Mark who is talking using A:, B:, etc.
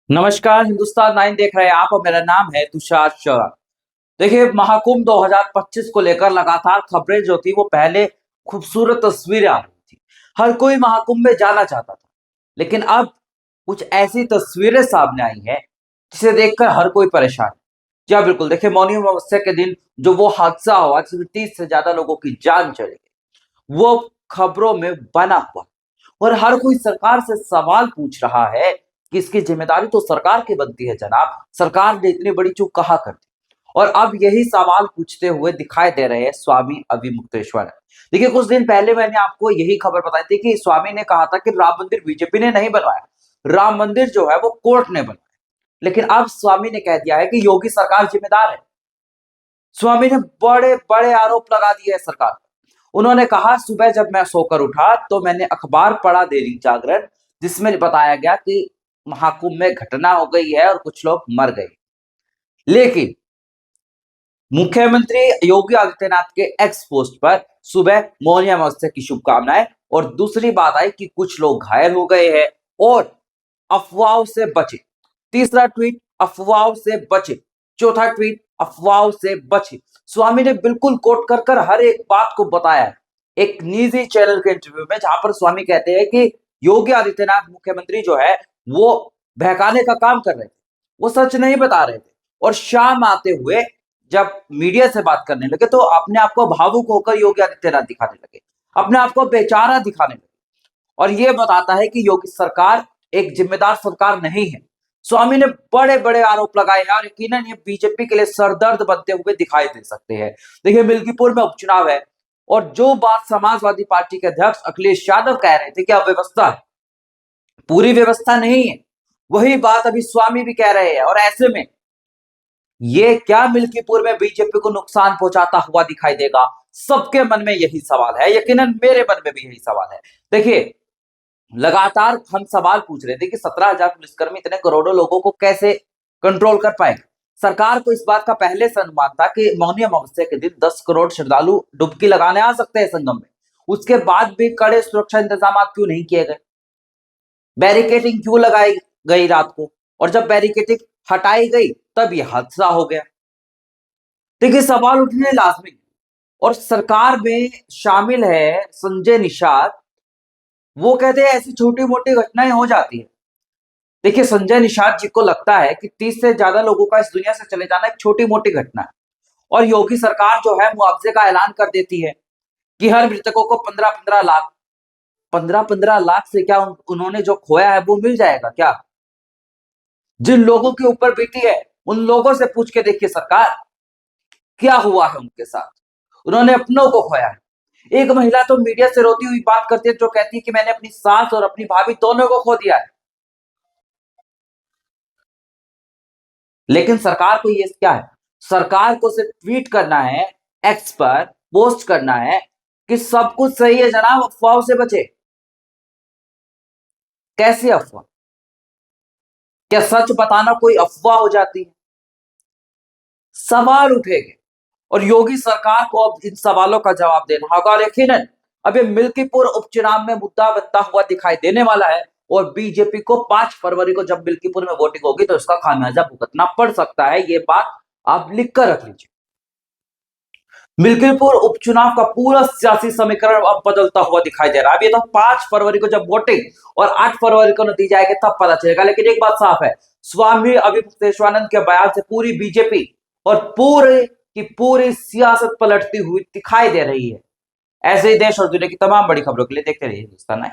A: नमस्कार, हिंदुस्तान 9 देख रहे हैं आप और मेरा नाम है तुषार शर्मा। देखिए, महाकुंभ 2025 को लेकर लगातार खबरें जो थी वो पहले खूबसूरत तस्वीरें आ रही थी। हर कोई महाकुंभ में जाना चाहता था, लेकिन अब कुछ ऐसी तस्वीरें सामने आई हैं जिसे देखकर हर कोई परेशान है। जी हाँ, बिल्कुल। देखिए, मौनी अमावस्या के दिन जो वो हादसा हुआ जिसमें 30 से ज्यादा लोगों की जान चली गई, वो खबरों में बना हुआ और हर कोई सरकार से सवाल पूछ रहा है कि इसकी जिम्मेदारी तो सरकार की बनती है जनाब। सरकार ने इतनी बड़ी चूक कहाँ कर दी? और अब यही सवाल पूछते हुए दिखाई दे रहे हैं स्वामी अविमुक्तेश्वर। देखिए, कुछ दिन पहले मैंने आपको यही खबर बताई थी कि स्वामी ने कहा था कि राम मंदिर बीजेपी ने नहीं बनवाया, राम मंदिर जो है वो कोर्ट ने बनवाया। लेकिन अब स्वामी ने कह दिया है कि योगी सरकार जिम्मेदार है। स्वामी ने बड़े बड़े आरोप लगा दिए है सरकार पर। उन्होंने कहा, सुबह जब मैं सोकर उठा तो मैंने अखबार पढ़ा दैनिक जागरण, जिसमें बताया गया कि महाकुंभ में घटना हो गई है और कुछ लोग मर गए। लेकिन मुख्यमंत्री योगी आदित्यनाथ के एक्स पोस्ट पर सुबह मौनी अमावस्या की शुभकामनाएं और दूसरी बात आई कि कुछ लोग घायल हो गए हैं और अफवाहों से बचे। तीसरा ट्वीट, अफवाहों से बचे। चौथा ट्वीट, अफवाहों से बचे। स्वामी ने बिल्कुल कोट कर कर हर एक बात को बताया एक निजी चैनल के इंटरव्यू में, जहां पर स्वामी कहते हैं कि योगी आदित्यनाथ मुख्यमंत्री जो है वो बहकाने का काम कर रहे थे, वो सच नहीं बता रहे थे। और शाम आते हुए जब मीडिया से बात करने लगे तो अपने आप को भावुक होकर योगी आदित्यनाथ दिखाने लगे, अपने आप को बेचारा दिखाने लगे। और ये बताता है कि योगी सरकार एक जिम्मेदार सरकार नहीं है। स्वामी ने बड़े बड़े आरोप लगाए हैं और यकीनन ये बीजेपी के लिए सरदर्द बनते हुए दिखाई दे सकते हैं। देखिए, मिल्कीपुर में उपचुनाव है और जो बात समाजवादी पार्टी के अध्यक्ष अखिलेश यादव कह रहे थे कि अव्यवस्था है, पूरी व्यवस्था नहीं है, वही बात अभी स्वामी भी कह रहे हैं। और ऐसे में ये क्या मिल्कीपुर में बीजेपी को नुकसान पहुंचाता हुआ दिखाई देगा? सबके मन में यही सवाल है, यकीनन मेरे मन में भी यही सवाल है। देखिए, लगातार हम सवाल पूछ रहे थे कि 17,000 पुलिसकर्मी इतने करोड़ों लोगों को कैसे कंट्रोल कर पाएंगे। सरकार को इस बात का पहले से अनुमान था कि मौनी अमावस्या के दिन 10 करोड़ श्रद्धालु डुबकी लगाने आ सकते हैं संगम में। उसके बाद भी कड़े सुरक्षा इंतजाम क्यों नहीं किए गए? बैरिकेडिंग क्यों लगाई गई रात को? और जब बैरिकेडिंग हटाई गई तब यह हादसा हो गया। देखिए, सवाल उठने लाजमी है। और सरकार में शामिल है संजय निषाद, वो कहते हैं ऐसी छोटी मोटी घटनाएं हो जाती है। देखिए, संजय निषाद जी को लगता है कि 30 से ज्यादा लोगों का इस दुनिया से चले जाना एक छोटी मोटी घटना है। और योगी सरकार जो है मुआवजे का ऐलान कर देती है कि हर मृतकों को 15-15 लाख, 15-15 लाख से क्या उन्होंने जो खोया है वो मिल जाएगा क्या? जिन लोगों के ऊपर बीती है उन लोगों से पूछ के देखिए सरकार, क्या हुआ है उनके साथ। उन्होंने अपनों को खोया है। एक महिला तो मीडिया से रोती हुई बात करती है, जो कहती है कि मैंने अपनी सास और अपनी भाभी दोनों को खो दिया है। लेकिन सरकार को ये क्या है? सरकार को सिर्फ ट्वीट करना है, एक्स पर पोस्ट करना है कि सब कुछ सही है जनाब, अफवाहों से बचे। कैसी अफवाह? क्या सच बताना कोई अफवाह हो जाती है? सवाल उठेंगे और योगी सरकार को अब इन सवालों का जवाब देना होगा। और यकीनन अब ये मिल्कीपुर उपचुनाव में मुद्दा बनता हुआ दिखाई देने वाला है। और बीजेपी को 5 फरवरी को जब मिल्कीपुर में वोटिंग होगी तो इसका खामियाजा भुगतना पड़ सकता है। ये बात आप लिख कर रख लीजिए। मिल्कीपुर उपचुनाव का पूरा सियासी समीकरण अब बदलता हुआ दिखाई दे रहा है। अब ये तो 5 फरवरी को जब वोटिंग और 8 फरवरी को नतीजा आएगा तब पता चलेगा। लेकिन एक बात साफ है, स्वामी अविमुक्तेश्वरानंद के बयान से पूरी बीजेपी और पूरे की पूरी सियासत पलटती हुई दिखाई दे रही है। ऐसे ही देश और दुनिया की तमाम बड़ी खबरों के लिए देखते रहिए हिंदुस्तान।